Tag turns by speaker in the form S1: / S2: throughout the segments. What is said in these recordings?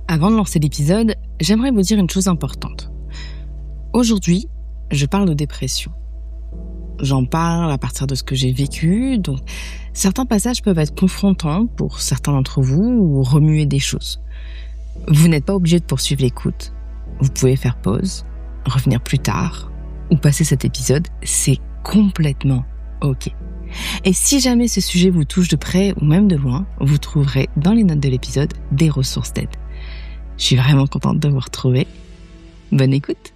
S1: Avant de lancer l'épisode, j'aimerais vous dire une chose importante. Aujourd'hui, je parle de dépression. J'en parle à partir de ce que j'ai vécu, donc certains passages peuvent être confrontants pour certains d'entre vous ou remuer des choses. Vous n'êtes pas obligé de poursuivre l'écoute. Vous pouvez faire pause, revenir plus tard ou passer cet épisode, c'est complètement OK. Et si jamais ce sujet vous touche de près ou même de loin, vous trouverez dans les notes de l'épisode des ressources d'aide. Je suis vraiment contente de vous retrouver. Bonne écoute.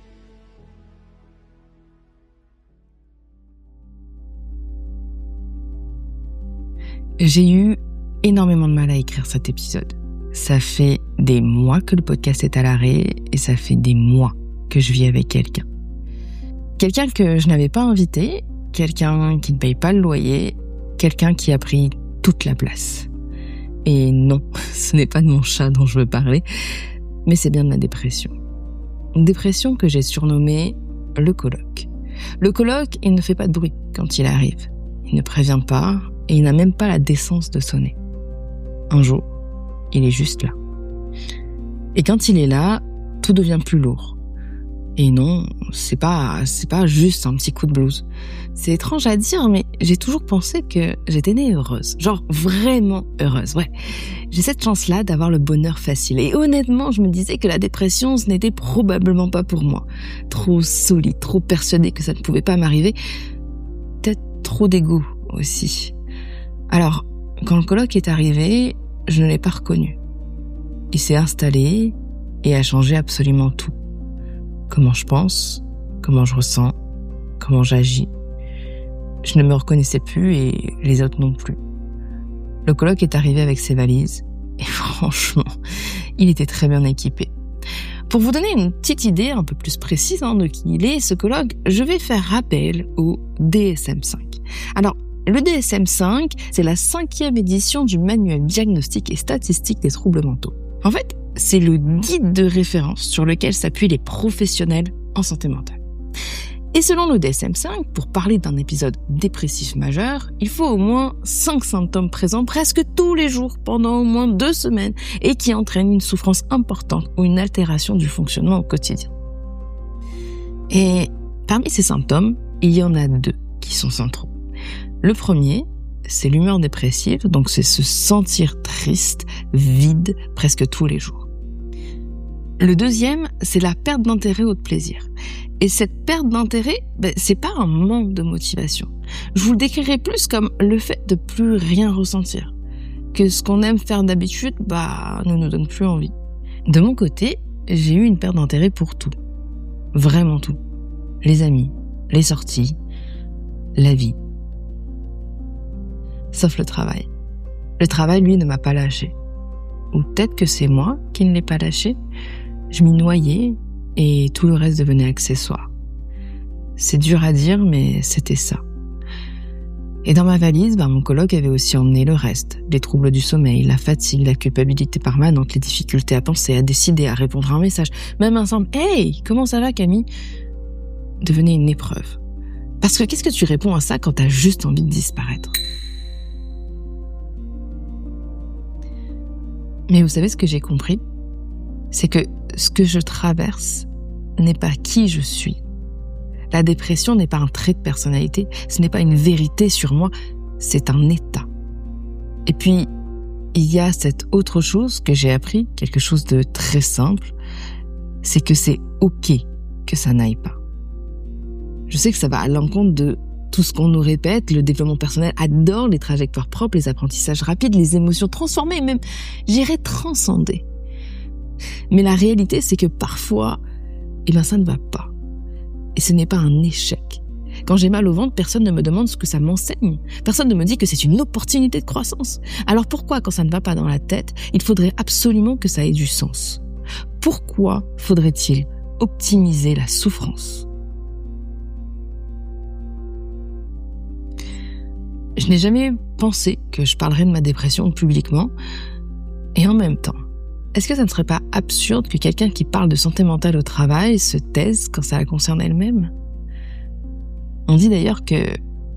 S1: J'ai eu énormément de mal à écrire cet épisode. Ça fait des mois que le podcast est à l'arrêt et ça fait des mois que je vis avec quelqu'un. Quelqu'un que je n'avais pas invité, quelqu'un qui ne paye pas le loyer, quelqu'un qui a pris toute la place. Et non, ce n'est pas de mon chat dont je veux parler, mais c'est bien de ma dépression. Une dépression que j'ai surnommée le coloc. Le coloc, il ne fait pas de bruit quand il arrive. Il ne prévient pas et il n'a même pas la décence de sonner. Un jour, il est juste là. Et quand il est là, tout devient plus lourd. Et non, c'est pas juste un petit coup de blues. C'est étrange à dire, mais j'ai toujours pensé que j'étais née heureuse. Genre vraiment heureuse, ouais. J'ai cette chance-là d'avoir le bonheur facile. Et honnêtement, je me disais que la dépression, ce n'était probablement pas pour moi. Trop solide, trop persuadée que ça ne pouvait pas m'arriver. Peut-être trop d'ego aussi. Alors, quand le coloc est arrivé, je ne l'ai pas reconnu. Il s'est installé et a changé absolument tout. Comment je pense, comment je ressens, comment j'agis. Je ne me reconnaissais plus et les autres non plus. Le coloc est arrivé avec ses valises et franchement, il était très bien équipé. Pour vous donner une petite idée un peu plus précise de qui il est, ce coloc, je vais faire appel au DSM-5. Alors, le DSM-5, c'est la 5e édition du manuel diagnostique et statistique des troubles mentaux. En fait, c'est le guide de référence sur lequel s'appuient les professionnels en santé mentale. Et selon le DSM-5, pour parler d'un épisode dépressif majeur, il faut au moins 5 symptômes présents presque tous les jours pendant au moins 2 semaines et qui entraînent une souffrance importante ou une altération du fonctionnement au quotidien. Et parmi ces symptômes, il y en a 2 qui sont centraux. Le premier, c'est l'humeur dépressive, donc c'est se sentir triste, vide, presque tous les jours. Le deuxième, c'est la perte d'intérêt ou de plaisir. Et cette perte d'intérêt, c'est pas un manque de motivation. Je vous le décrirais plus comme le fait de plus rien ressentir. Que ce qu'on aime faire d'habitude, ne nous donne plus envie. De mon côté, j'ai eu une perte d'intérêt pour tout. Vraiment tout. Les amis, les sorties, la vie. Sauf le travail. Le travail, lui, ne m'a pas lâché. Ou peut-être que c'est moi qui ne l'ai pas lâché. Je m'y noyais et tout le reste devenait accessoire. C'est dur à dire, mais c'était ça. Et dans ma valise, mon coloc avait aussi emmené le reste. Les troubles du sommeil, la fatigue, la culpabilité permanente, les difficultés à penser, à décider, à répondre à un message. Même un simple « Hey, comment ça va Camille ?» devenait une épreuve. Parce que qu'est-ce que tu réponds à ça quand t'as juste envie de disparaître ? Mais vous savez ce que j'ai compris ? C'est que ce que je traverse n'est pas qui je suis. La dépression n'est pas un trait de personnalité, ce n'est pas une vérité sur moi, c'est un état. Et puis, il y a cette autre chose que j'ai appris, quelque chose de très simple, c'est que c'est OK que ça n'aille pas. Je sais que ça va à l'encontre de tout ce qu'on nous répète, le développement personnel adore les trajectoires propres, les apprentissages rapides, les émotions transformées, même, j'irais transcender. Mais la réalité, c'est que parfois, ça ne va pas. Et ce n'est pas un échec. Quand j'ai mal au ventre, personne ne me demande ce que ça m'enseigne. Personne ne me dit que c'est une opportunité de croissance. Alors pourquoi, quand ça ne va pas dans la tête, il faudrait absolument que ça ait du sens ? Pourquoi faudrait-il optimiser la souffrance ? Je n'ai jamais pensé que je parlerais de ma dépression publiquement. Et en même temps, est-ce que ça ne serait pas absurde que quelqu'un qui parle de santé mentale au travail se taise quand ça la concerne elle-même ? On dit d'ailleurs que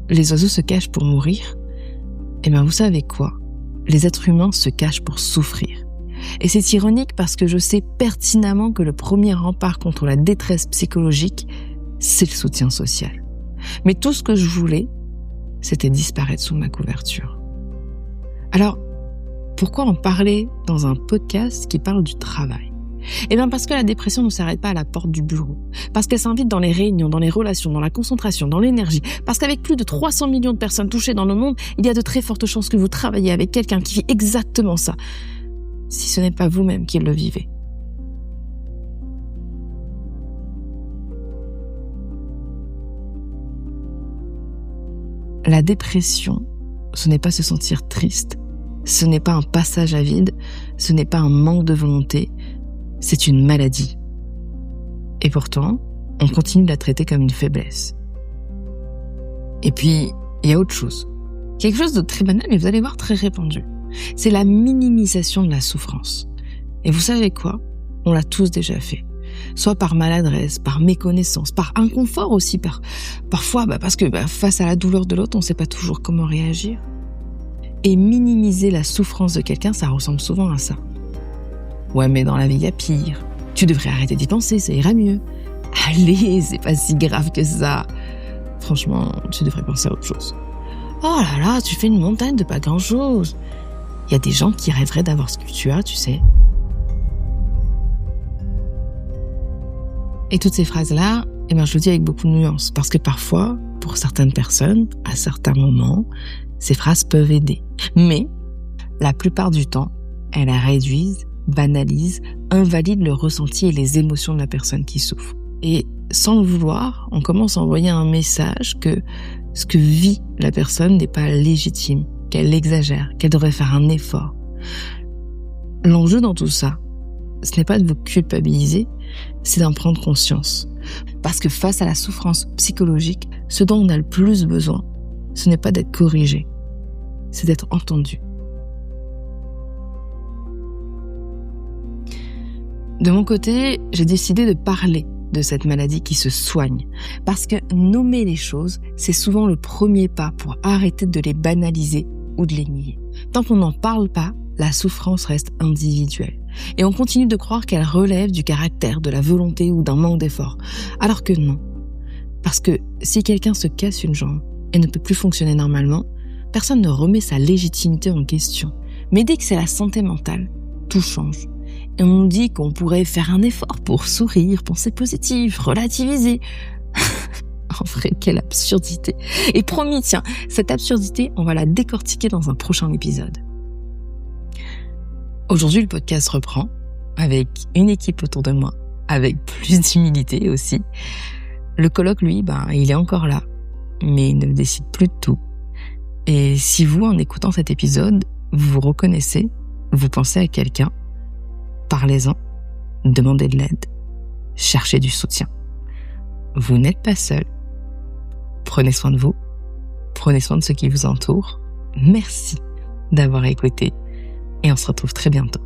S1: les oiseaux se cachent pour mourir. Vous savez quoi ? Les êtres humains se cachent pour souffrir. Et c'est ironique parce que je sais pertinemment que le premier rempart contre la détresse psychologique, c'est le soutien social. Mais tout ce que je voulais, c'était disparaître sous ma couverture. Alors, pourquoi en parler dans un podcast qui parle du travail ? Eh bien parce que la dépression ne s'arrête pas à la porte du bureau, parce qu'elle s'invite dans les réunions, dans les relations, dans la concentration, dans l'énergie, parce qu'avec plus de 300 millions de personnes touchées dans le monde, il y a de très fortes chances que vous travaillez avec quelqu'un qui vit exactement ça, si ce n'est pas vous-même qui le vivez. La dépression, ce n'est pas se sentir triste, ce n'est pas un passage à vide, ce n'est pas un manque de volonté, c'est une maladie. Et pourtant, on continue de la traiter comme une faiblesse. Et puis, il y a autre chose. Quelque chose de très banal, mais vous allez voir très répandu. C'est la minimisation de la souffrance. Et vous savez quoi ? On l'a tous déjà fait. Soit par maladresse, par méconnaissance, par inconfort aussi, parfois parce que face à la douleur de l'autre, on ne sait pas toujours comment réagir. Et minimiser la souffrance de quelqu'un, ça ressemble souvent à ça. Ouais, mais dans la vie, il y a pire. Tu devrais arrêter d'y penser, ça ira mieux. Allez, c'est pas si grave que ça. Franchement, tu devrais penser à autre chose. Oh là là, tu fais une montagne de pas grand-chose. Il y a des gens qui rêveraient d'avoir ce que tu as, tu sais. Et toutes ces phrases-là, je le dis avec beaucoup de nuances. Parce que parfois, pour certaines personnes, à certains moments, ces phrases peuvent aider. Mais, la plupart du temps, elles réduisent, banalise, invalide le ressenti et les émotions de la personne qui souffre. Et sans le vouloir, on commence à envoyer un message que ce que vit la personne n'est pas légitime, qu'elle exagère, qu'elle devrait faire un effort. L'enjeu dans tout ça, ce n'est pas de vous culpabiliser, c'est d'en prendre conscience. Parce que face à la souffrance psychologique, ce dont on a le plus besoin, ce n'est pas d'être corrigé, c'est d'être entendu. De mon côté, j'ai décidé de parler de cette maladie qui se soigne. Parce que nommer les choses, c'est souvent le premier pas pour arrêter de les banaliser ou de les nier. Tant qu'on n'en parle pas, la souffrance reste individuelle. Et on continue de croire qu'elle relève du caractère, de la volonté ou d'un manque d'effort. Alors que non. Parce que si quelqu'un se casse une jambe et ne peut plus fonctionner normalement, personne ne remet sa légitimité en question. Mais dès que c'est la santé mentale, tout change. Et on nous dit qu'on pourrait faire un effort pour sourire, penser positif, relativiser. En vrai, quelle absurdité. Et promis, tiens, cette absurdité, on va la décortiquer dans un prochain épisode. Aujourd'hui, le podcast reprend avec une équipe autour de moi, avec plus d'humilité aussi. Le coloc, lui, il est encore là, mais il ne décide plus de tout. Et si vous, en écoutant cet épisode, vous vous reconnaissez, vous pensez à quelqu'un, parlez-en, demandez de l'aide, cherchez du soutien. Vous n'êtes pas seul. Prenez soin de vous, prenez soin de ceux qui vous entourent. Merci d'avoir écouté et on se retrouve très bientôt.